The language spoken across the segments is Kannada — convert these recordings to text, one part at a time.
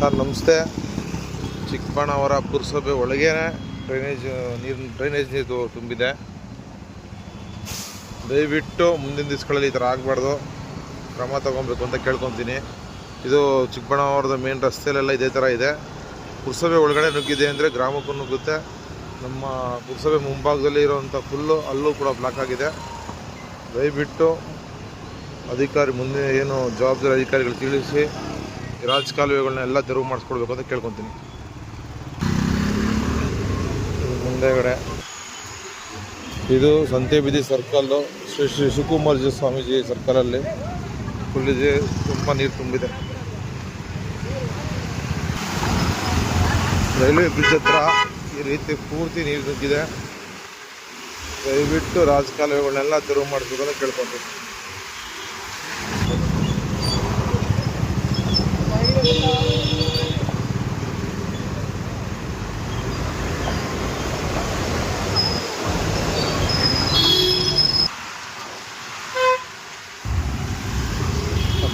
ಸರ್ ನಮಸ್ತೆ. ಚಿಕ್ಕಬಳ್ಳಾಪುರ ಪುರಸಭೆ ಒಳಗೇ ಡ್ರೈನೇಜ್ ನೀರು ತುಂಬಿದೆ. ದಯವಿಟ್ಟು ಮುಂದಿನ ದಿವಸಗಳಲ್ಲಿ ಈ ಥರ ಆಗಬಾರ್ದು, ಕ್ರಮ ತಗೊಬೇಕು ಅಂತ ಕೇಳ್ಕೊತೀನಿ. ಇದು ಚಿಕ್ಕಬಳ್ಳಾಪುರದ ಮೇನ್ ರಸ್ತೆಯಲ್ಲೆಲ್ಲ ಇದೇ ಥರ ಇದೆ. ಪುರಸಭೆ ಒಳಗಡೆ ನುಗ್ಗಿದೆ ಅಂದರೆ ಗ್ರಾಮಕ್ಕೂ ನುಗ್ಗುತ್ತೆ. ನಮ್ಮ ಪುರಸಭೆ ಮುಂಭಾಗದಲ್ಲಿ ಇರೋವಂಥ ಫುಲ್ಲು ಅಲ್ಲೂ ಕೂಡ ಬ್ಲಾಕ್ ಆಗಿದೆ. ದಯವಿಟ್ಟು ಮುಂದೆ ಏನು ಜವಾಬ್ದಾರಿ ಅಧಿಕಾರಿಗಳು ತಿಳಿಸಿ ರಾಜಕಾಲುವೆಗಳನ್ನ ಎಲ್ಲ ತೆರವು ಮಾಡಿಸ್ಕೊಡ್ಬೇಕು ಅಂತ ಕೇಳ್ಕೊತೀನಿ. ಮುಂದೆಗಡೆ ಇದು ಸಂತೆಬೀದಿ ಸರ್ಕಲ್ಲು, ಶ್ರೀ ಶ್ರೀ ಶಿವಕುಮಾರ ಸ್ವಾಮೀಜಿ ಸರ್ಕಲಲ್ಲಿ ಫುಲ್ಲಿದೆ, ತುಂಬ ನೀರು ತುಂಬಿದೆ. ರೈಲ್ವೆ ಬ್ರಿಡ್ಜ್ ಹತ್ರ ಈ ರೀತಿ ಪೂರ್ತಿ ನೀರು ನುಗ್ಗಿದೆ. ದಯವಿಟ್ಟು ರಾಜಕಾಲುವೆಗಳನ್ನೆಲ್ಲ ತೆರವು ಮಾಡಿಸ್ಬೇಕು ಅಂತ ಕೇಳ್ಕೊತೀನಿ.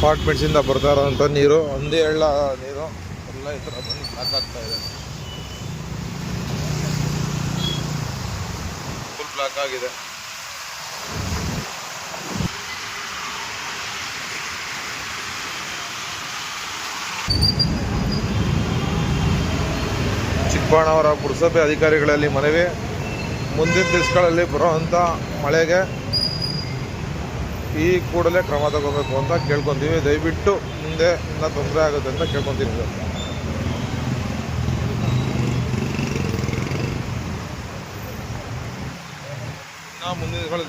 ಅಪಾರ್ಟ್ಮೆಂಟ್ಸಿಂದ ಬರ್ತಾ ಇರೋಂಥ ನೀರು, ಒಂದೇ ಹಳ್ಳ ನೀರು ಎಲ್ಲ ಈ ಥರ ಬಂದು ಬ್ಲಾಕ್ ಆಗ್ತಾ ಇದೆ. ಫುಲ್ ಬ್ಲಾಕ್ ಆಗಿದೆ. ಚಿಕ್ಕಬಳ್ಳಾಪುರ ಪುರಸಭೆ ಅಧಿಕಾರಿಗಳಲ್ಲಿ ಮನವಿ, ಮುಂದಿನ ದಿವಸಗಳಲ್ಲಿ ಬರೋವಂಥ ಮಳೆಗೆ ಈ ಕೂಡಲೇ ಕ್ರಮ ತಗೋಬೇಕು ಅಂತ ಕೇಳ್ಕೊತೀವಿ. ದಯವಿಟ್ಟು ಮುಂದೆ ಇನ್ನೂ ತೊಂದರೆ ಆಗುತ್ತೆ ಅಂತ ಕೇಳ್ಕೊತೀನಿ ಸರ್. ಮುಂದಿನ